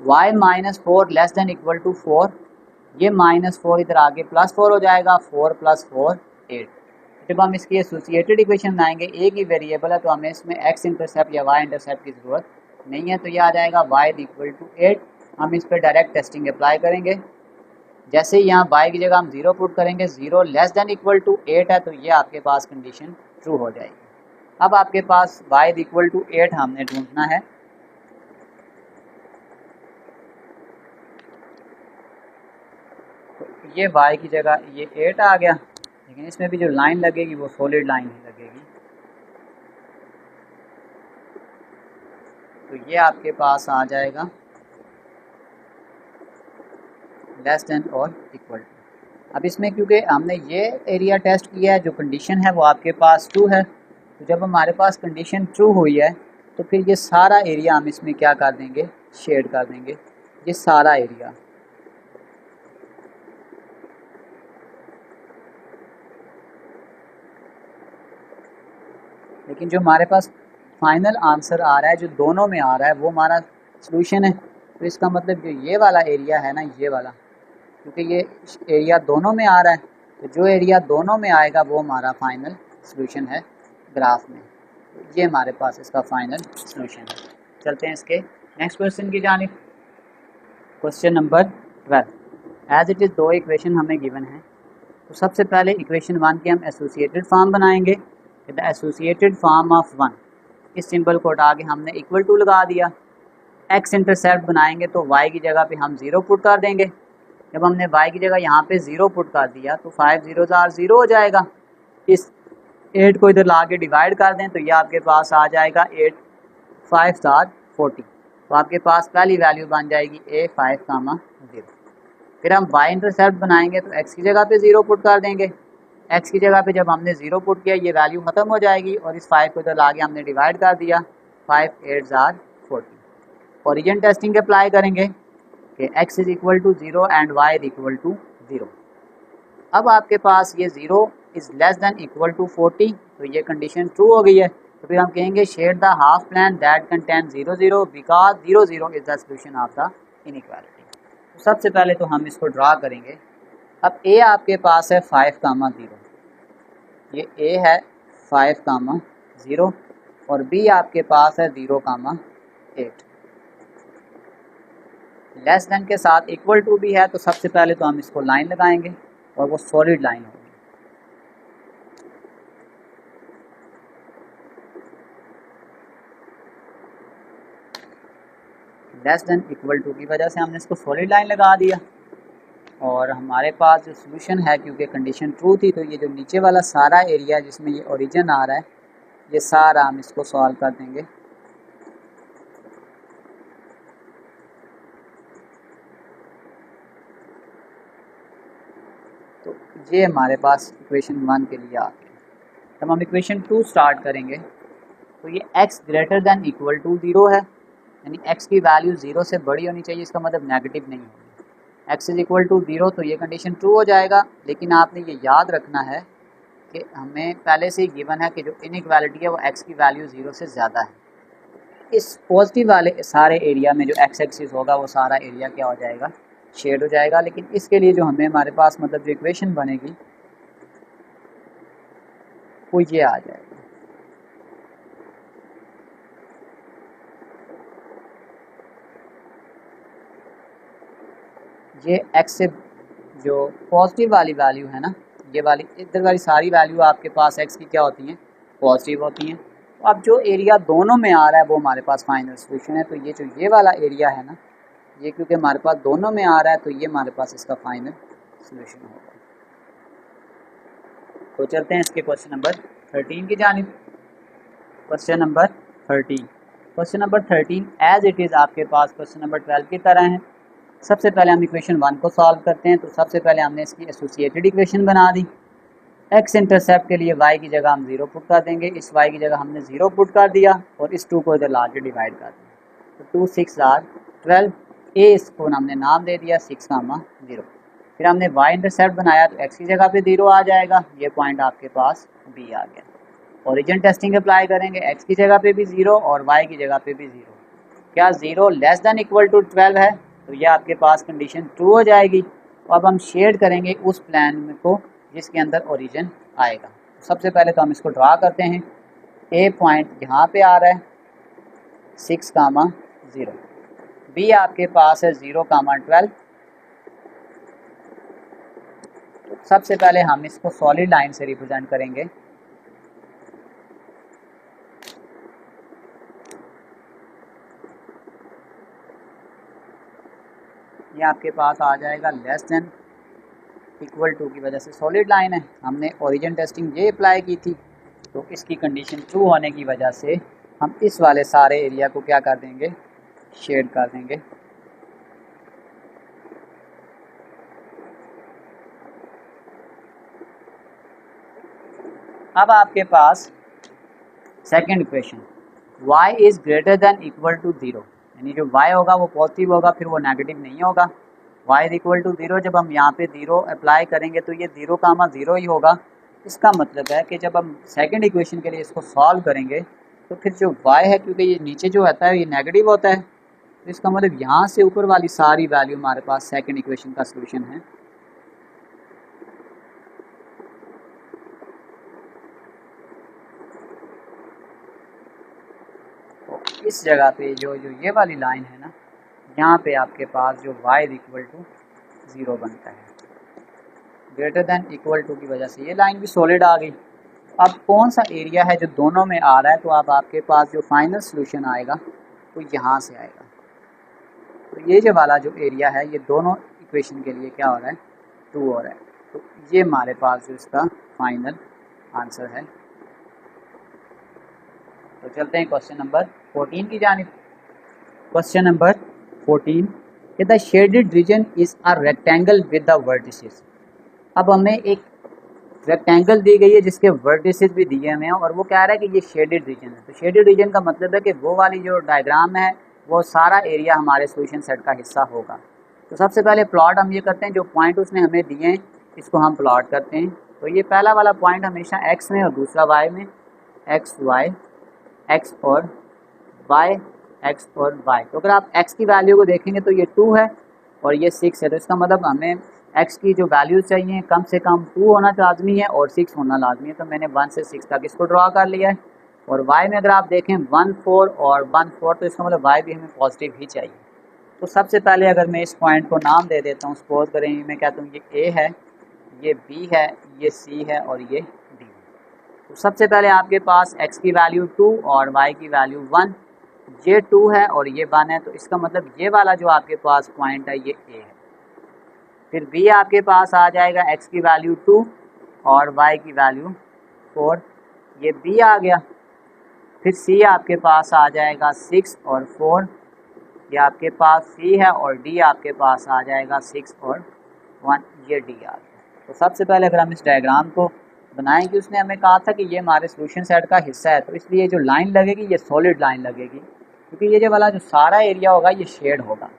y -4 less than equal to 4, ये -4 इधर आगे +4 हो जाएगा, 4 + 4 8। जब हम इसकी एसोसिएटेड इक्वेशन बनाएंगे, a की वेरिएबल है तो हमें इसमें x इंटरसेप्ट या y इंटरसेप्ट की ज़रूरत नहीं है, तो ये आ जाएगा y इक्वल टू 8। हम इस पर डायरेक्ट टेस्टिंग अप्लाई करेंगे। जैसे ही यहाँ y की जगह हम 0 पुट करेंगे, 0 लेस देन इक्वल टू 8 है, तो ये आपके पास कंडीशन ट्रू हो जाएगी। अब आपके पास y इक्वल टू 8 हमने ढूंढना है। तो ये y की जगह ये 8 आ गया, लेकिन इसमें भी जो लाइन लगेगी वो सॉलिड लाइन ही लगेगी। तो ये आपके पास आ जाएगा लेस देन और इक्वल टू। अब इसमें क्योंकि हमने ये एरिया टेस्ट किया है, जो कंडीशन है वो आपके पास ट्रू है, तो जब हमारे पास कंडीशन ट्रू हुई है तो फिर ये सारा एरिया हम इसमें क्या कर देंगे, शेड कर देंगे, ये सारा एरिया। लेकिन जो हमारे पास फाइनल आंसर आ रहा है, जो दोनों में आ रहा है, वो हमारा सॉल्यूशन है। तो इसका मतलब जो ये वाला एरिया है ना, ये वाला, क्योंकि ये एरिया दोनों में आ रहा है, तो जो एरिया दोनों में आएगा वो हमारा फाइनल सॉल्यूशन है ग्राफ में। ये हमारे पास इसका फाइनल सॉल्यूशन है। चलते हैं इसके नेक्स्ट क्वेश्चन की जानिब। Question number 12। As it is दो इक्वेशन हमें गिवन है, तो सबसे पहले इक्वेशन 1 की हम एसोसिएटेड फॉर्म बनाएंगे। द एसोसिएटेड फॉर्म ऑफ 1, इस सिंबल को हटा के हमने इक्वल टू लगा दिया। एक्स इंटरसेप्ट बनाएंगे तो y की जगह पे हम 0 पुट कर देंगे। जब हमने y की जगह यहाँ पे 0 पुट कर दिया तो 5 0 0 हो जाएगा। इस 8 को इधर ला के डिवाइड कर दें तो ये आपके पास आ जाएगा 8 5 40। तो आपके पास पहली वैल्यू बन जाएगी a 5, 0। फिर हम y इंटरसेप्ट बनाएंगे तो x की जगह पे 0 पुट कर देंगे। x की जगह पे जब हमने 0 पुट किया ये वैल्यू ख़त्म हो जाएगी और इस 5 को इधर ला के हमने डिवाइड कर दिया, 5 8 40। ओरिजिन टेस्टिंग अप्लाई करेंगे कि x is equal to 0 and y is equal to 0। अब आपके पास ये 0 is less than equal to 40, तो ये कंडीशन ट्रू हो गई है। तो फिर हम कहेंगे share the half plane that contain 0 0 because 0 0 is the solution of the inequality. तो सबसे पहले तो हम इसको ड्रा करेंगे। अब a आपके पास है 5, 0, ये a है 5, 0, और b आपके पास है 0, 8। लेस देन के साथ इक्वल टू भी है, तो सबसे पहले तो हम इसको लाइन लगाएंगे और वो सॉलिड लाइन होगी। लेस देन इक्वल टू की वजह से हमने इसको सॉलिड लाइन लगा दिया और हमारे पास जो सोल्यूशन है, क्योंकि कंडीशन ट्रू थी, तो ये जो नीचे वाला सारा एरिया जिसमें ये ओरिजिन आ रहा है, ये सारा हम इसको सॉल्व कर देंगे। तो ये हमारे पास इक्वेशन 1 के लिए आ गया। जब हम इक्वेशन 2 स्टार्ट करेंगे तो ये x greater than equal to 0 है, यानी x की वैल्यू 0 से बड़ी होनी चाहिए, इसका मतलब नेगेटिव नहीं होगी। x इज इक्वल टू 0 तो ये कंडीशन ट्रू हो जाएगा। लेकिन आपने ये याद रखना है कि हमें पहले से ही गिवन है कि जो इनइक्वालिटी है वो x की वैल्यू 0 से ज़्यादा है। इस पॉजिटिव वाले सारे एरिया में जो x एक्सिस होगा वो सारा एरिया क्या हो जाएगा, शेड हो जाएगा। लेकिन इसके लिए जो हमें हमारे पास मतलब जो इक्वेशन बनेगी वो ये आ जाएगा। ये x से जो पॉजिटिव वाली वैल्यू है ना, ये वाली इधर वाली सारी वैल्यू आपके पास x की क्या होती हैं, पॉजिटिव होती हैं। तो अब जो एरिया दोनों में आ रहा है वो हमारे पास फाइनल सोल्यूशन है। तो ये जो ये वाला एरिया है ना, ये क्योंकि हमारे पास दोनों में आ रहा है तो ये हमारे पास इसका फाइनल सोल्यूशन होगा। तो चलते हैं इसके क्वेश्चन नंबर 13 की जानिब। Question number 13, question number 13 as it is आपके पास क्वेश्चन नंबर 12 की तरह है। सबसे पहले हम इक्वेशन 1 को सॉल्व करते हैं। तो सबसे पहले हमने इसकी एसोसिएटेड इक्वेशन बना दी। x इंटरसेप्ट के लिए y की जगह हम 0 पुट कर देंगे, इस y की जगह हमने 0 पुट कर दिया और इस 2 को इधर ला के डिवाइड कर दिया। तो 2 6 आर 12, a इसको हमने नाम दे दिया 6,0। फिर हमने y इंटरसेप्ट बनाया तो x की जगह पे 0 आ जाएगा, ये पॉइंट आपके पास b आ गया। ओरिजिन टेस्टिंग अप्लाई करेंगे, x की जगह पे भी 0 और y की जगह पे भी 0। क्या 0 लेस दैन इक्वल टू 12 है, तो ये आपके पास कंडीशन ट्रू हो जाएगी। अब हम शेड करेंगे उस प्लान में को जिसके अंदर ओरिजिन आएगा। सबसे पहले तो हम इसको ड्रा करते हैं। ए पॉइंट यहाँ पे आ रहा है 6,0, बी आपके पास है 0,12। सबसे पहले हम इसको सॉलिड लाइन से रिप्रेजेंट करेंगे। ये आपके पास आ जाएगा लेस देन इक्वल टू की वजह से सॉलिड लाइन है। हमने ओरिजिन टेस्टिंग ये अप्लाई की थी तो इसकी कंडीशन ट्रू होने की वजह से हम इस वाले सारे एरिया को क्या कर देंगे, शेड कर देंगे। अब आपके पास second equation y is greater than equal to 0, यानी जो y होगा वो पॉजिटिव होगा, फिर वो नेगेटिव नहीं होगा। y इज इक्वल टू 0, जब हम यहाँ पे 0 अप्लाई करेंगे तो ये 0,0 ही होगा। इसका मतलब है कि जब हम सेकंड इक्वेशन के लिए इसको सॉल्व करेंगे तो फिर जो y है, क्योंकि ये नीचे जो होता है ये नेगेटिव होता है, तो इसका मतलब यहाँ से ऊपर वाली सारी वैल्यू हमारे पास सेकंड इक्वेशन का सोल्यूशन है। तो इस जगह पे जो ये वाली लाइन है ना, यहाँ पे आपके पास जो y इज इक्वल टू 0 बनता है। ग्रेटर देन इक्वल टू की वजह से ये लाइन भी सॉलिड आ गई। अब कौन सा एरिया है जो दोनों में आ रहा है, तो अब आपके पास जो फाइनल सोल्यूशन आएगा वो यहाँ से आएगा। तो ये जो वाला जो एरिया है ये दोनों इक्वेशन के लिए क्या हो रहा है, 2 हो रहा है। तो ये हमारे पास जो इसका फाइनल आंसर है। तो चलते हैं क्वेश्चन नंबर 14 की जानिब। Question number 14, the shaded region is a rectangle with the vertices. अब हमें एक रेक्टेंगल दी गई है जिसके वर्टिसेस भी दिए हुए हैं और वो कह रहा है कि ये शेडेड रीजन है। तो शेडेड रीजन का मतलब है कि वो वाली जो डायग्राम है वो सारा एरिया हमारे सोल्यूशन सेट का हिस्सा होगा। तो सबसे पहले प्लॉट हम ये करते हैं, जो पॉइंट उसने हमें दिए हैं इसको हम प्लॉट करते हैं। तो ये पहला वाला पॉइंट हमेशा x में और दूसरा y में, x y, x और y, x और y। तो अगर आप x की वैल्यू को देखेंगे तो ये 2 है और ये 6 है। तो इसका मतलब हमें x की जो वैल्यू चाहिए कम से कम 2 होना लाजमी है और 6 होना लाजमी है। तो मैंने 1 से 6 तक इसको ड्रा कर लिया है। और y में अगर आप देखें 1 4 और 1 4, तो इसका मतलब y भी हमें पॉजिटिव ही चाहिए। तो सबसे पहले अगर मैं इस पॉइंट को नाम दे देता हूँ, सपोज करें मैं कहता हूँ ये a है, ये b है, ये c है और ये d है। तो सबसे पहले आपके पास x की वैल्यू 2 और y की वैल्यू 1, ये 2 है और ये 1 है। तो इसका मतलब ये वाला जो आपके पास पॉइंट है ये a है। फिर b आपके पास आ जाएगा x की वैल्यू 2 और y की वैल्यू 4, ये b आ गया। फिर c आपके पास आ जाएगा 6 और 4, ये आपके पास c है और d आपके पास आ जाएगा 6 और 1, ये d आ गया। तो सबसे पहले अगर हम इस डायग्राम को बनाएंगे, उसने हमें कहा था कि ये हमारे सोल्यूशन सेट का हिस्सा है, तो इसलिए जो लाइन लगेगी ये सॉलिड लाइन लगेगी, क्योंकि ये वाला जो सारा एरिया होगा ये शेड होगा।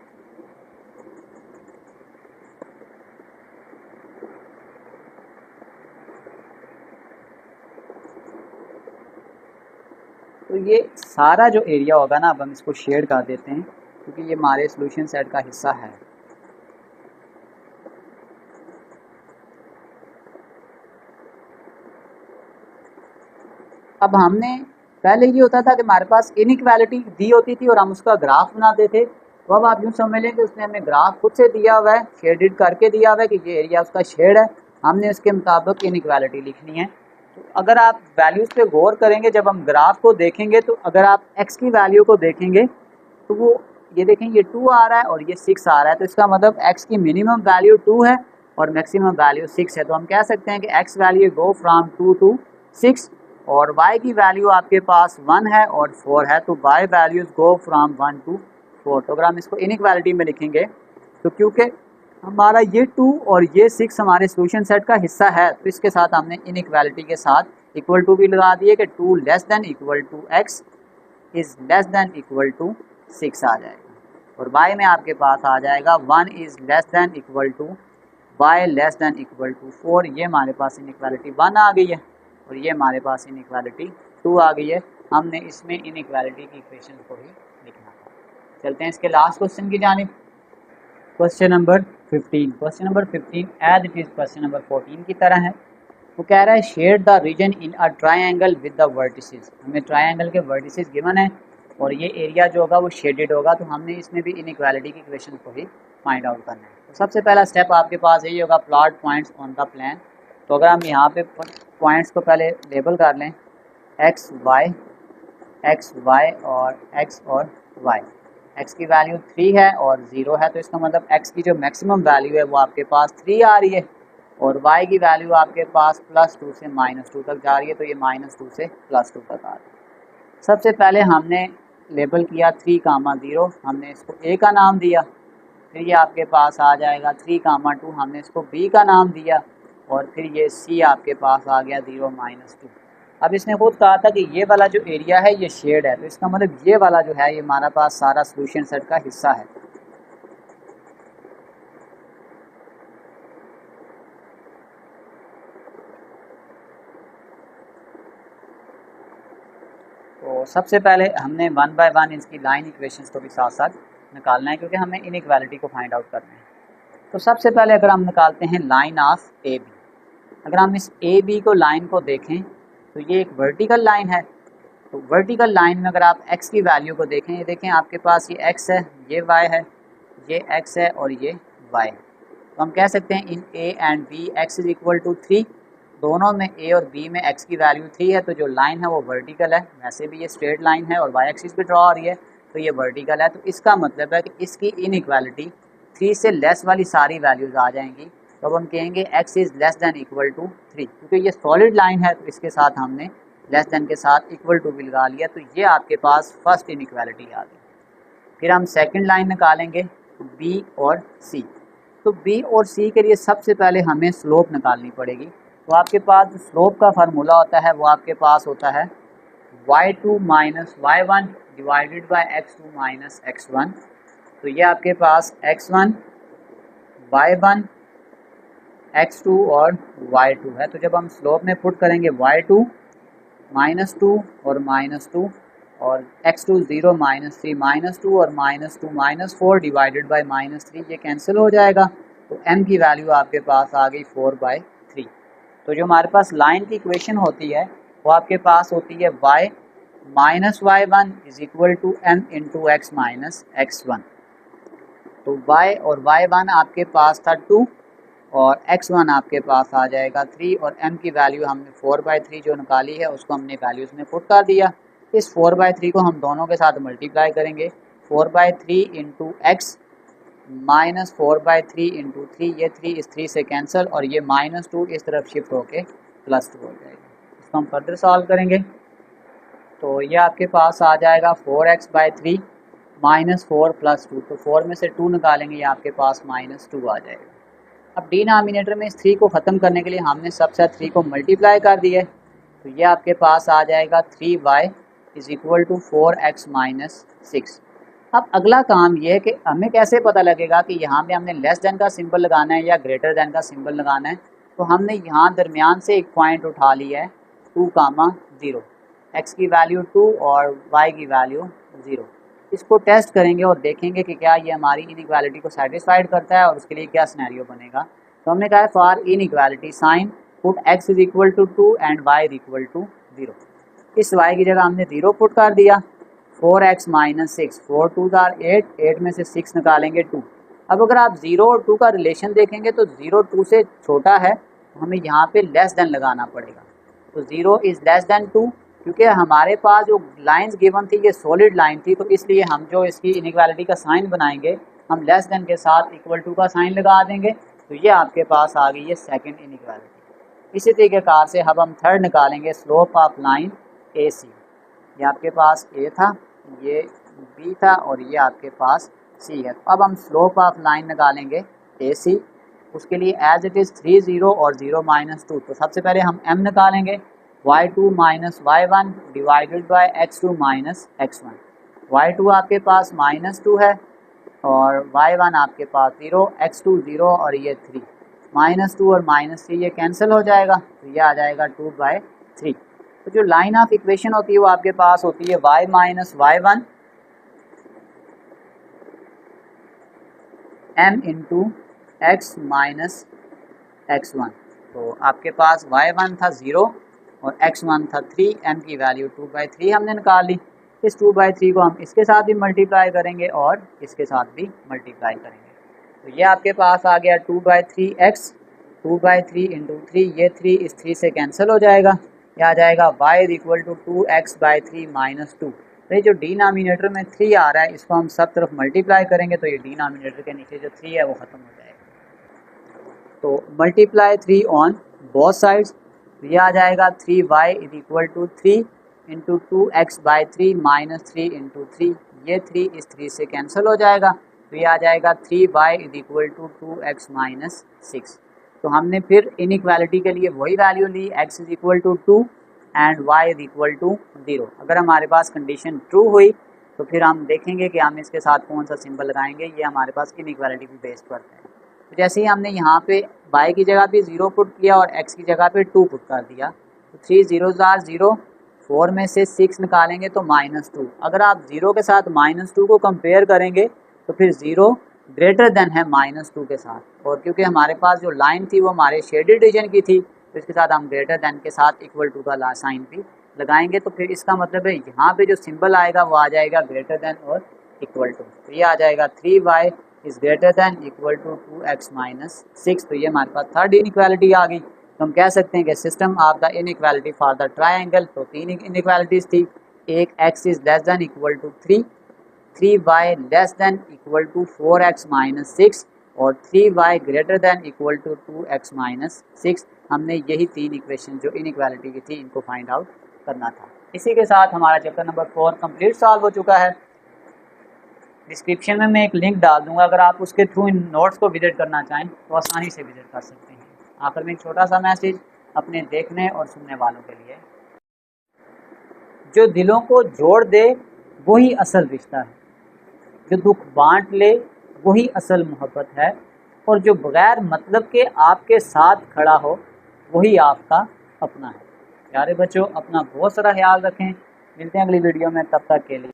तो ये सारा जो एरिया होगा ना, अब हम इसको शेड कर देते हैं क्योंकि ये हमारे सोल्यूशन सेट का हिस्सा है। अब हमने पहले ये होता था कि हमारे पास इनइक्वालिटी दी होती थी और हम उसका ग्राफ बनाते थे, तो अब आप यूँ समझ लें कि उसने हमें ग्राफ खुद से दिया हुआ है, शेडेड करके दिया हुआ है कि ये एरिया उसका शेड है, हमने उसके मुताबिक इनइक्वालिटी लिखनी है। तो अगर आप वैल्यूज़ पे गौर करेंगे, जब हम ग्राफ को देखेंगे तो अगर आप x की वैल्यू को देखेंगे तो वो ये देखें ये 2 आ रहा है और ये 6 आ रहा है, तो इसका मतलब x की मिनिमम वैल्यू 2 है और मैक्सिमम वैल्यू 6 है। तो हम कह सकते हैं कि x value go from 2 to 6 और y की वैल्यू आपके पास 1 है और 4 है, तो y values go from 1 to 4। तो अगर हम इसको इनइक्वालिटी में लिखेंगे तो क्योंकि हमारा ये 2 और ये 6 हमारे सोल्यूशन सेट का हिस्सा है, तो इसके साथ हमने इनइक्वालिटी के साथ इक्वल टू भी लगा दिए कि 2 less than equal to x is less than equal to 6 आ जाएगा। और y में आपके पास आ जाएगा 1 is less than equal to y less than equal to 4। ये हमारे पास इनइक्वालिटी 1 आ गई है और ये हमारे पास इनइक्वालिटी 2 आ गई है। हमने इसमें इनइक्वालिटी की इक्वेशन को ही लिखना था। चलते हैं इसके लास्ट क्वेश्चन की जानिब। Question number 15। Question number 15 as it is question number 14 की तरह है। वो कह रहा है shade the region in a triangle with the vertices. हमें ट्रायंगल के वर्टिसेस गिवन है और ये एरिया जो होगा वो शेडेड होगा, तो हमने इसमें भी इनइक्वालिटी की इक्वेशन को ही फाइंड आउट करना है। तो सबसे पहला स्टेप आपके पास यही होगा, plot points on the plan. तो अगर हम यहाँ पे पॉइंट्स को पहले लेबल कर लें एक्स वाई और एक्स और वाई। एक्स की वैल्यू 3 है और 0 है, तो इसका मतलब एक्स की जो मैक्सिमम वैल्यू है वो आपके पास 3 आ रही है और वाई की वैल्यू आपके पास +2 से -2 तक जा रही है, तो ये -2 से +2 तक आ रही है। सबसे पहले हमने लेबल किया 3, 0, हमने इसको ए का नाम दिया। फिर ये आपके पास आ जाएगा 3, 2, हमने इसको बी का नाम दिया और फिर ये सी आपके पास आ गया 0, -2। अब इसने खुद कहा था कि ये वाला जो एरिया है ये शेड है, तो इसका मतलब ये वाला जो है ये हमारा पास सारा सोल्यूशन सेट का हिस्सा है। तो सबसे पहले हमने 1 बाय 1 इसकी लाइन इक्वेशंस को भी साथ साथ निकालना है, क्योंकि हमें इनइक्वालिटी को फाइंड आउट करना है। तो सबसे पहले अगर हम निकालते हैं लाइन ऑफ ए बी। अगर हम इस ए बी को लाइन को देखें तो ये एक वर्टिकल लाइन है। तो वर्टिकल लाइन में अगर आप x की वैल्यू को देखें, ये देखें आपके पास ये x है, ये y है, ये x है और ये y है। तो हम कह सकते हैं in a and b x is equal to 3। दोनों में a और b में x की वैल्यू 3 है, तो जो लाइन है वो वर्टिकल है। वैसे भी ये स्ट्रेट लाइन है और y एक्सिस पे ड्रॉ हो रही है, तो ये वर्टिकल है। तो इसका मतलब है कि इसकी इनइक्वालिटी 3 से लेस वाली सारी वैल्यूज़ आ जाएंगी। तो अब हम कहेंगे x is less than equal to 3, क्योंकि ये सॉलिड लाइन है तो इसके साथ हमने लेस दैन के साथ इक्वल टू भी लगा लिया, तो ये आपके पास फर्स्ट इनइक्वालिटी आ गई। फिर हम सेकंड लाइन निकालेंगे b और c। तो b और c के लिए सबसे पहले हमें स्लोप निकालनी पड़ेगी। तो आपके पास जो स्लोप का फार्मूला होता है वो आपके पास होता है y2 minus y1 divided by x2 minus x1। तो ये आपके पास x1 y1 x2 और y2 है। तो जब हम स्लोप में पुट करेंगे y2 -2 और -2 और x2 0 -3 -2 और -2 -4 डिवाइडेड बाय -3, ये कैंसिल हो जाएगा। तो m की वैल्यू आपके पास आ गई 4/3। तो जो हमारे पास लाइन की इक्वेशन होती है वो आपके पास होती है y minus y1 is equal to m into x minus x1। तो y और y1 आपके पास था 2 और x1 आपके पास आ जाएगा 3 और m की वैल्यू हमने 4/3 जो निकाली है उसको हमने वैल्यूज़ में पुट कर दिया। इस 4/3 को हम दोनों के साथ मल्टीप्लाई करेंगे, 4/3 इंटू एक्स माइनस 4/3 इंटू 3, ये 3 इस 3 से कैंसिल और ये -2 इस तरफ शिफ्ट होके +2 हो जाएगा। इसको हम फर्दर सॉल्व करेंगे तो ये आपके पास आ जाएगा 4x/3 -4 + 2। तो 4 में से 2 निकालेंगे, ये आपके पास -2 आ जाएगा। अब डिनोमिनेटर में इस 3 को ख़त्म करने के लिए हमने सबसे 3 को मल्टीप्लाई कर दिया है, तो ये आपके पास आ जाएगा 3y is equal to 4x minus 6। अब अगला काम ये है कि हमें कैसे पता लगेगा कि यहाँ पे हमने लेस देन का सिंबल लगाना है या ग्रेटर देन का सिंबल लगाना है। तो हमने यहाँ दरमियान से एक पॉइंट उठा लिया है 2,0, x की वैल्यू 2 और y की वैल्यू 0। इसको टेस्ट करेंगे और देखेंगे कि क्या ये हमारी इनइक्वालिटी को सेटिस्फाइड करता है और उसके लिए क्या सिनेरियो बनेगा। तो हमने कहा है for inequality sign put x is equal to 2 and y is equal to 0। इस y की जगह हमने 0 पुट कर दिया। 4x माइनस 6, 4 2 आर 8 में से 6 निकालेंगे 2। अब अगर आप 0 और 2 का रिलेशन देखेंगे तो 0 2 से छोटा है, तो हमें यहाँ पे लेस देन लगाना पड़ेगा। तो 0 इज़ लेस देन 2, क्योंकि हमारे पास जो लाइंस गिवन थी ये सॉलिड लाइन थी, तो इसलिए हम जो इसकी इनइक्वालिटी का साइन बनाएंगे हम लेस देन के साथ इक्वल टू का साइन लगा देंगे। तो ये आपके पास आ गई है सेकंड इनइक्वालिटी। इसी तरीक़ेकार से अब हम थर्ड निकालेंगे स्लोप ऑफ लाइन AC। ये आपके पास A था, ये B था और ये आपके पास C है। तो अब हम स्लोप ऑफ लाइन निकालेंगे AC। उसके लिए एज इट इज़ 3 0 और 0 माइनस 2। तो सबसे पहले हम m निकालेंगे, y2 minus y1 divided by x2 minus x1। y2 आपके पास माइनस 2 है और y1 आपके पास 0, x2 0 और ये 3। माइनस 2 और माइनस 3 ये कैंसिल हो जाएगा, तो ये आ जाएगा 2/3। तो जो लाइन ऑफ इक्वेशन होती है वो आपके पास होती है y minus y1 m into x minus x1। तो आपके पास y1 था 0 और x1 था 3, m की वैल्यू 2/3 हमने निकाल ली। इस 2/3 को हम इसके साथ भी मल्टीप्लाई करेंगे और इसके साथ भी मल्टीप्लाई करेंगे। तो ये आपके पास आ गया 2/3x, 2/3 इंटू 3, ये 3 इस 3 से कैंसिल हो जाएगा। यह आ जाएगा y is equal to 2x/3 minus 2। तो ये जो डिनोमिनेटर में 3 आ रहा है इसको हम सब तरफ मल्टीप्लाई करेंगे तो ये डिनोमिनेटर के नीचे जो 3 है वो ख़त्म हो जाएगा। तो मल्टीप्लाई 3 ऑन बोथ साइड्स, ये आ जाएगा 3y is equal to 3 into 2x/3 minus 3 into 3, ये 3 इस 3 से कैंसिल हो जाएगा। तो ये आ जाएगा 3y is equal to 2x minus 6। तो हमने फिर इनइक्वालिटी के लिए वही वैल्यू ली, x is equal to 2 and y is equal to 0। अगर हमारे पास कंडीशन ट्रू हुई तो फिर हम देखेंगे कि हम इसके साथ कौन सा सिंबल लगाएंगे। ये हमारे पास इनइक्वालिटी पे बेस्ड करते हैं। तो जैसे ही हमने यहाँ पे y की जगह पे 0 पुट किया और x की जगह पे 2 पुट कर दिया, तो 3 0s आर 0, 4 में से 6 निकालेंगे तो -2। अगर आप 0 के साथ -2 को कंपेयर करेंगे तो फिर 0 ग्रेटर देन है -2 के साथ, और क्योंकि हमारे पास जो लाइन थी वो हमारे शेडेड रीजन की थी तो इसके साथ हम ग्रेटर देन के साथ इक्वल टू का साइन भी लगाएंगे। तो फिर इसका मतलब है यहाँ पे जो सिंबल आएगा वो आ जाएगा ग्रेटर देन और इक्वल टू। तो ये आ जाएगा 3y is greater than equal to 2x minus 6। तो ये हमारे पास थर्ड इनइक्वालिटी आ गई। तो हम कह सकते हैं कि system of the inequality for the triangle. तो 3 इनइक्वालिटीज़ थी, एक x is less than equal to 3, 3y less than equal to 4x minus 6 और 3y greater than equal to 2x minus 6। हमने यही 3 इक्वेशन जो इनइक्वालिटी की थी इनको फाइंड आउट करना था। इसी के साथ हमारा चैप्टर नंबर 4 कंप्लीट सॉल्व हो चुका है। डिस्क्रिप्शन में मैं एक लिंक डाल दूंगा, अगर आप उसके थ्रू इन नोट्स को विजिट करना चाहें तो आसानी से विजिट कर सकते हैं। आखिर में एक छोटा सा मैसेज अपने देखने और सुनने वालों के लिए, जो दिलों को जोड़ दे वही असल रिश्ता है, जो दुख बांट ले वही असल मोहब्बत है, और जो बग़ैर मतलब के आपके साथ खड़ा हो वही आपका अपना है। प्यारे बच्चों, अपना बहुत सारा ख्याल रखें। मिलते हैं अगली वीडियो में, तब तक के लिए।